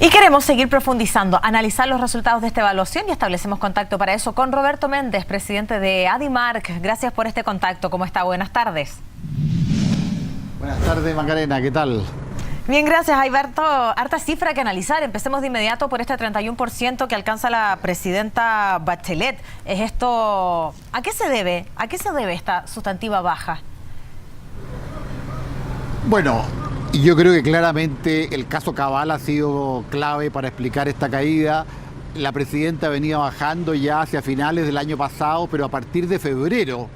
Y queremos seguir profundizando, analizar los resultados de esta evaluación y establecemos contacto para eso con Roberto Méndez, presidente de Adimark. Gracias por este contacto. ¿Cómo está? Buenas tardes. Buenas tardes, Macarena. ¿Qué tal? Bien, gracias. Hay harta cifra que analizar. Empecemos de inmediato por este 31% que alcanza la presidenta Bachelet. ¿Es esto? ¿A qué se debe? ¿A qué se debe esta sustantiva baja? Bueno, yo creo que claramente el caso Cabal ha sido clave para explicar esta caída. La presidenta venía bajando ya hacia finales del año pasado, pero a partir de febrero,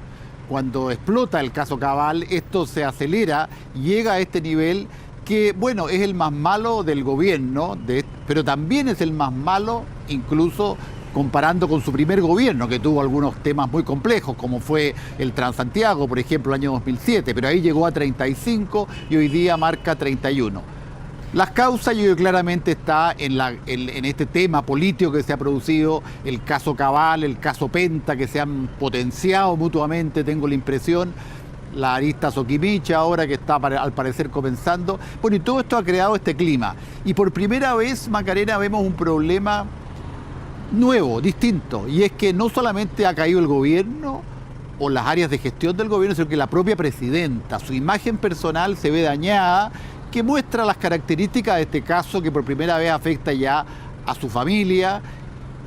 cuando explota el caso Cabal, esto se acelera, llega a este nivel que, bueno, es el más malo del gobierno, pero también es el más malo incluso comparando con su primer gobierno, que tuvo algunos temas muy complejos, como fue el Transantiago, por ejemplo, el año 2007, pero ahí llegó a 35 y hoy día marca 31. Las causas, yo creo, claramente está en este tema político que se ha producido, el caso Cabal, el caso Penta, que se han potenciado mutuamente, tengo la impresión, la arista Soquimicha ahora que está al parecer comenzando. Bueno, y todo esto ha creado este clima. Y por primera vez, Macarena, vemos un problema nuevo, distinto, y es que no solamente ha caído el gobierno o las áreas de gestión del gobierno, sino que la propia presidenta, su imagen personal se ve dañada, que muestra las características de este caso que por primera vez afecta ya a su familia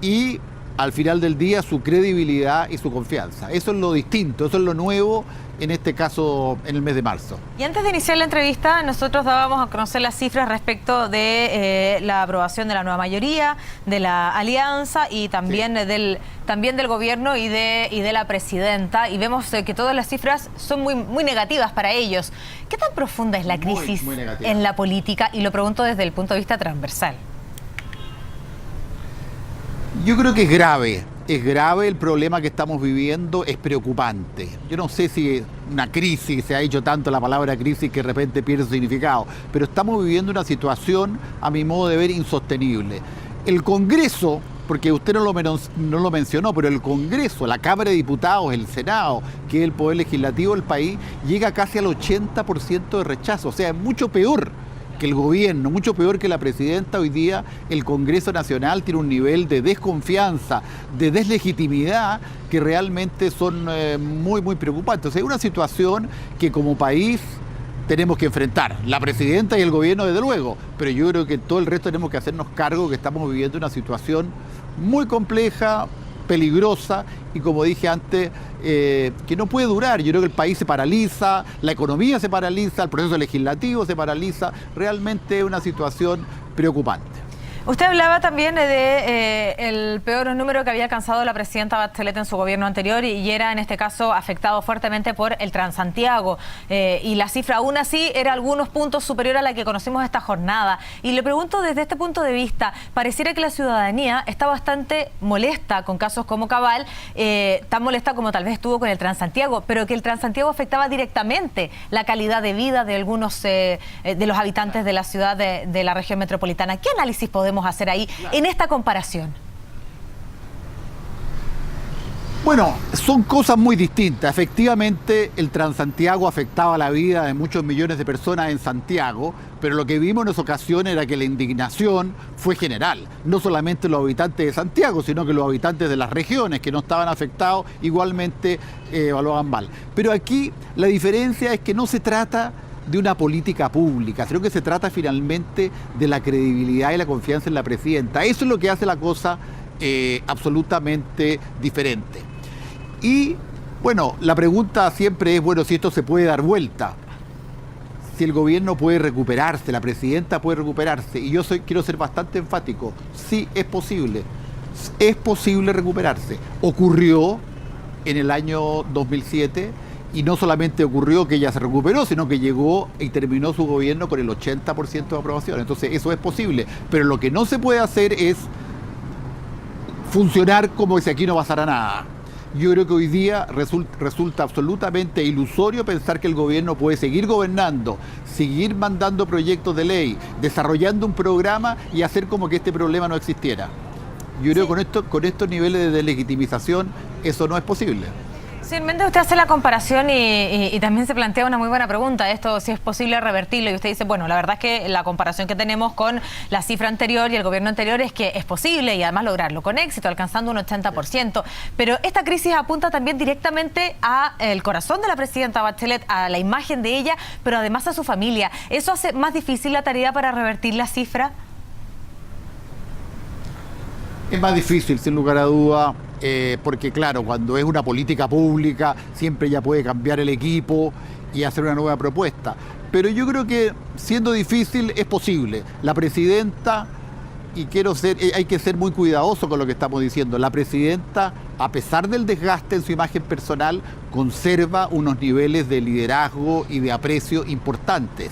y al final del día su credibilidad y su confianza. Eso es lo distinto, eso es lo nuevo en este caso en el mes de marzo. Y antes de iniciar la entrevista, nosotros dábamos a conocer las cifras respecto de la aprobación de la nueva mayoría, de la alianza y también, sí, también del gobierno y de la presidenta. Y vemos que todas las cifras son muy negativas para ellos. ¿Qué tan profunda es la crisis en la política? Y lo pregunto desde el punto de vista transversal. Yo creo que es grave el problema que estamos viviendo, es preocupante. Yo no sé si una crisis, se ha dicho tanto la palabra crisis que de repente pierde su significado, pero estamos viviendo una situación, a mi modo de ver, insostenible. El Congreso, porque usted no lo mencionó, pero el Congreso, la Cámara de Diputados, el Senado, que es el poder legislativo del país, llega casi al 80% de rechazo, o sea, es mucho peor que el gobierno, mucho peor que la presidenta. Hoy día el Congreso Nacional tiene un nivel de desconfianza, de deslegitimidad que realmente son muy preocupantes. O sea, es una situación que como país tenemos que enfrentar, la presidenta y el gobierno desde luego, pero yo creo que todo el resto tenemos que hacernos cargo que estamos viviendo una situación muy compleja, peligrosa y, como dije antes, que no puede durar. Yo creo que el país se paraliza, la economía se paraliza, el proceso legislativo se paraliza. Realmente es una situación preocupante. Usted hablaba también de el peor número que había alcanzado la presidenta Bachelet en su gobierno anterior y era en este caso afectado fuertemente por el Transantiago y la cifra aún así era algunos puntos superior a la que conocimos esta jornada. Y le pregunto desde este punto de vista, pareciera que la ciudadanía está bastante molesta con casos como Cabal, tan molesta como tal vez estuvo con el Transantiago, pero que el Transantiago afectaba directamente la calidad de vida de algunos de los habitantes de la ciudad de la región metropolitana. ¿Qué análisis podemos hacer ahí en esta comparación? Bueno, son cosas muy distintas. Efectivamente, el Transantiago afectaba la vida de muchos millones de personas en Santiago, pero lo que vimos en esa ocasión era que la indignación fue general. No solamente los habitantes de Santiago, sino que los habitantes de las regiones que no estaban afectados igualmente evaluaban mal. Pero aquí la diferencia es que no se trata de una política pública, sino que se trata finalmente de la credibilidad y la confianza en la presidenta. Eso es lo que hace la cosa absolutamente diferente. Y bueno, la pregunta siempre es, bueno, si esto se puede dar vuelta, si el gobierno puede recuperarse, la presidenta puede recuperarse, y yo quiero ser bastante enfático, sí es posible recuperarse. Ocurrió en el año 2007, y no solamente ocurrió que ella se recuperó, sino que llegó y terminó su gobierno con el 80% de aprobación. Entonces eso es posible, pero lo que no se puede hacer es funcionar como si aquí no pasara nada. Yo creo que hoy día resulta absolutamente ilusorio pensar que el gobierno puede seguir gobernando, seguir mandando proyectos de ley, desarrollando un programa y hacer como que este problema no existiera. Yo creo que con estos niveles de deslegitimización eso no es posible. Señor Méndez, usted hace la comparación y también se plantea una muy buena pregunta, esto si es posible revertirlo, y usted dice, bueno, la verdad es que la comparación que tenemos con la cifra anterior y el gobierno anterior es que es posible y además lograrlo con éxito, alcanzando un 80%, pero esta crisis apunta también directamente al corazón de la presidenta Bachelet, a la imagen de ella, pero además a su familia. ¿Eso hace más difícil la tarea para revertir la cifra? Es más difícil, sin lugar a duda, porque claro, cuando es una política pública, siempre ya puede cambiar el equipo y hacer una nueva propuesta. Pero yo creo que siendo difícil es posible. La presidenta, y hay que ser muy cuidadoso con lo que estamos diciendo, la presidenta, a pesar del desgaste en su imagen personal, conserva unos niveles de liderazgo y de aprecio importantes.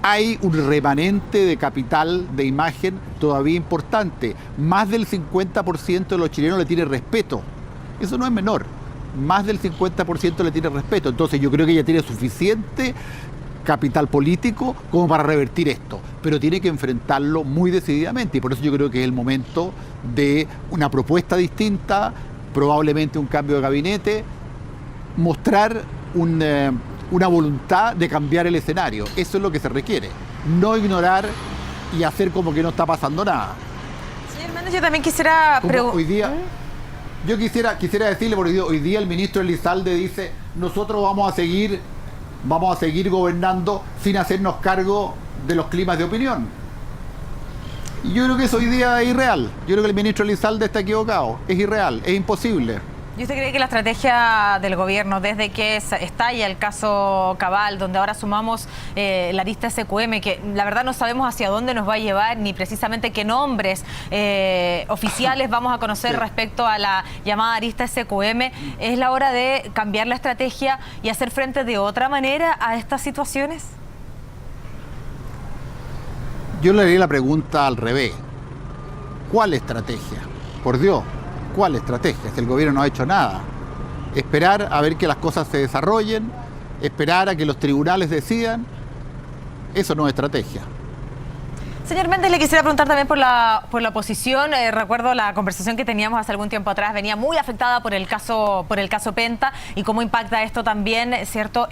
Hay un remanente de capital de imagen todavía importante. Más del 50% de los chilenos le tiene respeto. Eso no es menor. Más del 50% le tiene respeto. Entonces yo creo que ella tiene suficiente capital político como para revertir esto. Pero tiene que enfrentarlo muy decididamente. Y por eso yo creo que es el momento de una propuesta distinta, probablemente un cambio de gabinete, mostrar una voluntad de cambiar el escenario. Eso es lo que se requiere. No ignorar y hacer como que no está pasando nada. Señor Méndez, yo también quisiera hoy día, yo quisiera decirle, porque hoy día el ministro Elizalde dice, nosotros vamos a seguir gobernando sin hacernos cargo de los climas de opinión. Y yo creo que eso hoy día es irreal. Yo creo que el ministro Elizalde está equivocado. Es irreal, es imposible. ¿Y usted cree que la estrategia del gobierno, desde que estalla el caso Cabal, donde ahora sumamos la arista SQM, que la verdad no sabemos hacia dónde nos va a llevar, ni precisamente qué nombres oficiales vamos a conocer respecto a la llamada arista SQM, es la hora de cambiar la estrategia y hacer frente de otra manera a estas situaciones? Yo le haría la pregunta al revés. ¿Cuál estrategia? Por Dios. ¿Cuál estrategia? Si el gobierno no ha hecho nada. Esperar a ver que las cosas se desarrollen, esperar a que los tribunales decidan, eso no es estrategia. Señor Méndez, le quisiera preguntar también por la oposición. Recuerdo la conversación que teníamos hace algún tiempo atrás, venía muy afectada por el caso Penta y cómo impacta esto también, ¿cierto?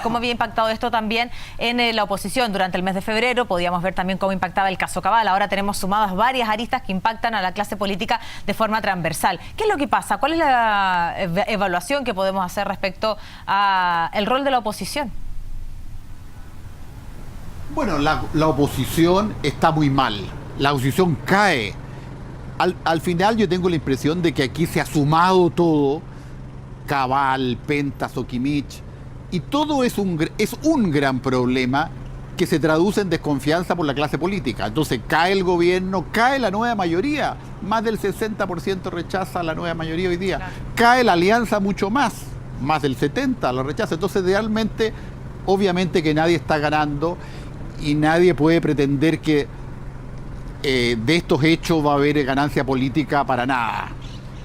Cómo había impactado esto también en la oposición. Durante el mes de febrero podíamos ver también cómo impactaba el caso Cabal. Ahora tenemos sumadas varias aristas que impactan a la clase política de forma transversal. ¿Qué es lo que pasa? ¿Cuál es la evaluación que podemos hacer respecto al rol de la oposición? Bueno, la oposición está muy mal. La oposición cae. Al final yo tengo la impresión de que aquí se ha sumado todo, Cabal, Penta, Soquimich, y todo es un gran problema que se traduce en desconfianza por la clase política. Entonces cae el gobierno, cae la nueva mayoría, más del 60% rechaza la nueva mayoría hoy día. Claro. Cae la alianza mucho más del 70% la rechaza. Entonces realmente, obviamente que nadie está ganando. Y nadie puede pretender que de estos hechos va a haber ganancia política para nada,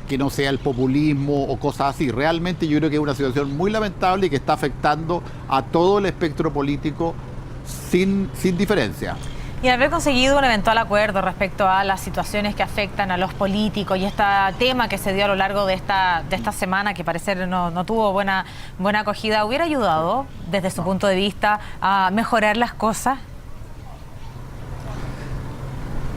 que no sea el populismo o cosas así. Realmente yo creo que es una situación muy lamentable y que está afectando a todo el espectro político sin diferencia. Y haber conseguido un eventual acuerdo respecto a las situaciones que afectan a los políticos y este tema que se dio a lo largo de esta semana, que parecer no tuvo buena acogida, ¿hubiera ayudado desde su punto de vista a mejorar las cosas?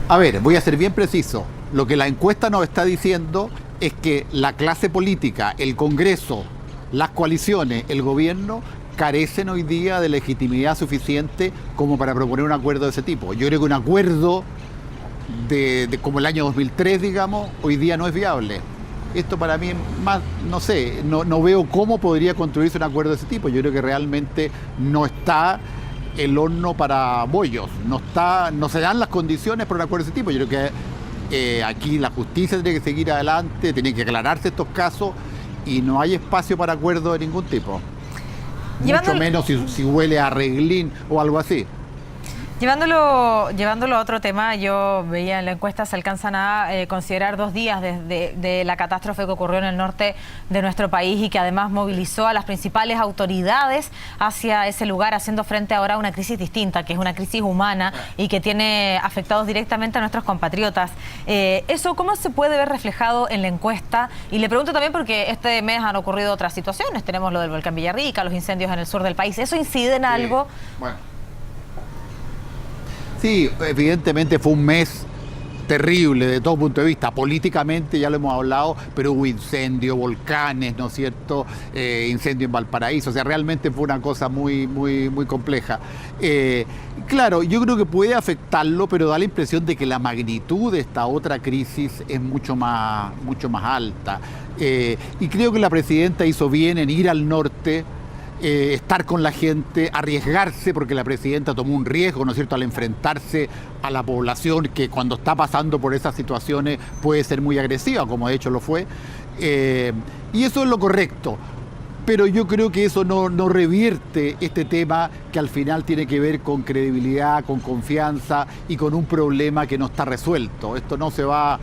A ver, voy a ser bien preciso. Lo que la encuesta nos está diciendo es que la clase política, el Congreso, las coaliciones, el gobierno, carecen hoy día de legitimidad suficiente como para proponer un acuerdo de ese tipo. Yo creo que un acuerdo como el año 2003, digamos, hoy día no es viable. Esto para mí más, no sé, no veo cómo podría construirse un acuerdo de ese tipo. Yo creo que realmente no está el horno para bollos, no se dan las condiciones para un acuerdo de ese tipo. Yo creo que aquí la justicia tiene que seguir adelante, tienen que aclararse estos casos y no hay espacio para acuerdo de ningún tipo. Mucho menos si huele a arreglín o algo así. Llevándolo a otro tema, yo veía en la encuesta se alcanzan a considerar 2 días de la catástrofe que ocurrió en el norte de nuestro país y que además movilizó a las principales autoridades hacia ese lugar, haciendo frente ahora a una crisis distinta, que es una crisis humana y que tiene afectados directamente a nuestros compatriotas. ¿Eso cómo se puede ver reflejado en la encuesta? Y le pregunto también porque este mes han ocurrido otras situaciones, tenemos lo del volcán Villarrica, los incendios en el sur del país. ¿Eso incide en algo? Bueno. Sí, evidentemente fue un mes terrible de todo punto de vista. Políticamente ya lo hemos hablado, pero hubo incendios, volcanes, ¿no es cierto? Incendio en Valparaíso. O sea, realmente fue una cosa muy compleja. Claro, yo creo que puede afectarlo, pero da la impresión de que la magnitud de esta otra crisis es mucho más alta. Y creo que la presidenta hizo bien en ir al norte, estar con la gente, arriesgarse, porque la presidenta tomó un riesgo, ¿no es cierto?, al enfrentarse a la población que cuando está pasando por esas situaciones puede ser muy agresiva, como de hecho lo fue, y eso es lo correcto. Pero yo creo que eso no revierte este tema que al final tiene que ver con credibilidad, con confianza y con un problema que no está resuelto. Esto no se va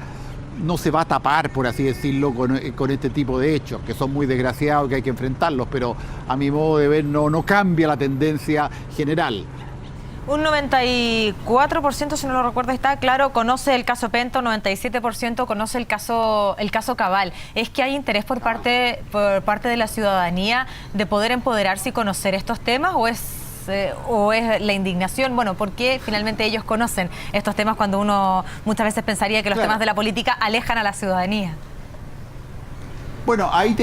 a tapar, por así decirlo, con este tipo de hechos, que son muy desgraciados, que hay que enfrentarlos, pero a mi modo de ver no cambia la tendencia general. Un 94%, si no lo recuerdo, está claro, conoce el caso Penta, 97% conoce el caso Cabal. ¿Es que hay interés por parte de la ciudadanía de poder empoderarse y conocer estos temas o es la indignación? Bueno, ¿por qué finalmente ellos conocen estos temas cuando uno muchas veces pensaría que los temas de la política alejan a la ciudadanía? Bueno, ahí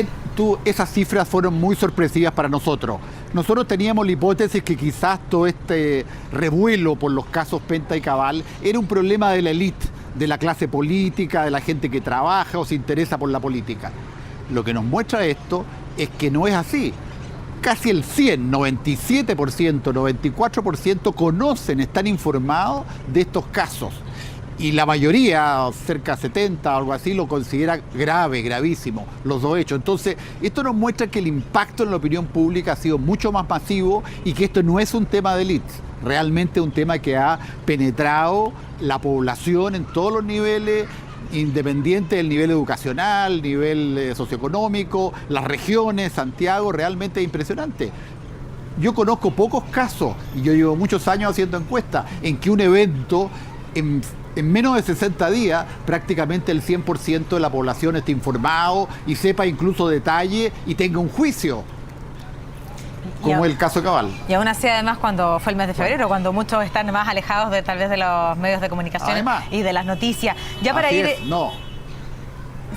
esas cifras fueron muy sorpresivas para nosotros. Nosotros teníamos la hipótesis que quizás todo este revuelo por los casos Penta y Cabal era un problema de la élite, de la clase política, de la gente que trabaja o se interesa por la política. Lo que nos muestra esto es que no es así. Casi el 97%, 94% conocen, están informados de estos casos. Y la mayoría, cerca de 70 o algo así, lo considera grave, gravísimo, los dos hechos. Entonces, esto nos muestra que el impacto en la opinión pública ha sido mucho más masivo y que esto no es un tema de élite, realmente un tema que ha penetrado la población en todos los niveles, independiente del nivel educacional, nivel socioeconómico, las regiones, Santiago, realmente es impresionante. Yo conozco pocos casos, y yo llevo muchos años haciendo encuestas, en que un evento, en menos de 60 días, prácticamente el 100% de la población esté informado y sepa incluso detalle y tenga un juicio, como el caso Cabal. Y aún así, además, cuando fue el mes de febrero, cuando muchos están más alejados tal vez de los medios de comunicación además, y de las noticias. Ya para ir...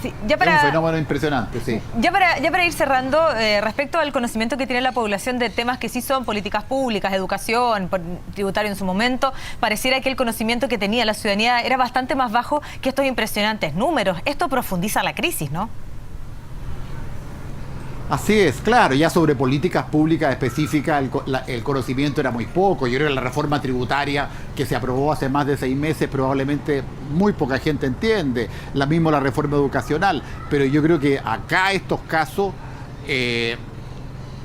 Sí, es un fenómeno impresionante, sí. Ya para ir cerrando, respecto al conocimiento que tiene la población de temas que sí son políticas públicas, educación, tributario en su momento, pareciera que el conocimiento que tenía la ciudadanía era bastante más bajo que estos impresionantes números. Esto profundiza la crisis, ¿no? Así es, claro, ya sobre políticas públicas específicas el conocimiento era muy poco. Yo creo que la reforma tributaria que se aprobó hace más de 6 meses probablemente muy poca gente entiende, la reforma educacional, pero yo creo que acá estos casos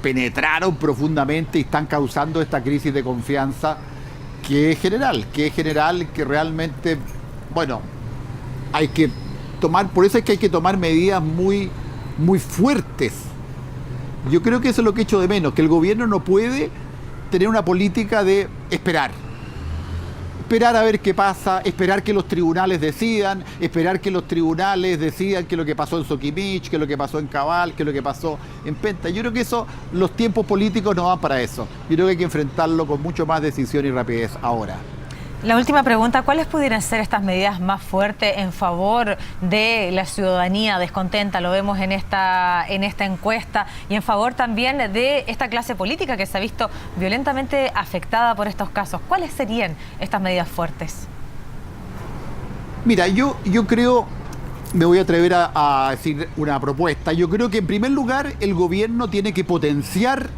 penetraron profundamente y están causando esta crisis de confianza que es general, que realmente, bueno, hay que tomar, por eso es que hay que tomar medidas muy fuertes. Yo creo que eso es lo que echo de menos, que el gobierno no puede tener una política de esperar a ver qué pasa, esperar que los tribunales decidan, esperar que los tribunales decidan qué es lo que pasó en Soquimich, qué es lo que pasó en Cabal, qué es lo que pasó en Penta. Yo creo que los tiempos políticos no van para eso. Yo creo que hay que enfrentarlo con mucho más decisión y rapidez ahora. La última pregunta, ¿cuáles pudieran ser estas medidas más fuertes en favor de la ciudadanía descontenta? Lo vemos en esta encuesta y en favor también de esta clase política que se ha visto violentamente afectada por estos casos. ¿Cuáles serían estas medidas fuertes? Mira, yo creo, me voy a atrever a decir una propuesta. Yo creo que en primer lugar el gobierno tiene que potenciar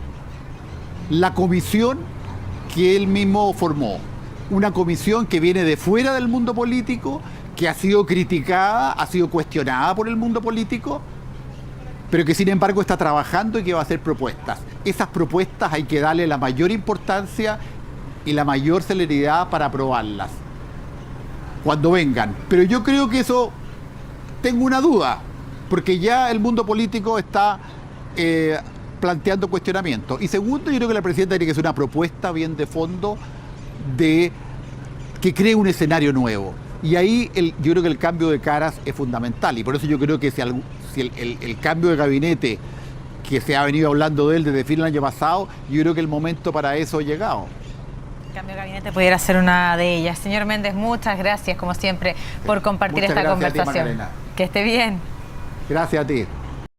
la comisión que él mismo formó. Una comisión que viene de fuera del mundo político, que ha sido criticada, ha sido cuestionada por el mundo político, pero que sin embargo está trabajando y que va a hacer propuestas. Esas propuestas hay que darle la mayor importancia y la mayor celeridad para aprobarlas cuando vengan. Pero yo creo que eso, tengo una duda, porque ya el mundo político está planteando cuestionamientos. Y segundo, yo creo que la presidenta tiene que hacer una propuesta bien de fondo de que cree un escenario nuevo. Y ahí yo creo que el cambio de caras es fundamental. Y por eso yo creo que si el cambio de gabinete, que se ha venido hablando de él desde fin del año pasado, yo creo que el momento para eso ha llegado. El cambio de gabinete pudiera ser una de ellas. Señor Méndez, muchas gracias, como siempre, por compartir esta conversación. Que esté bien. Gracias a ti.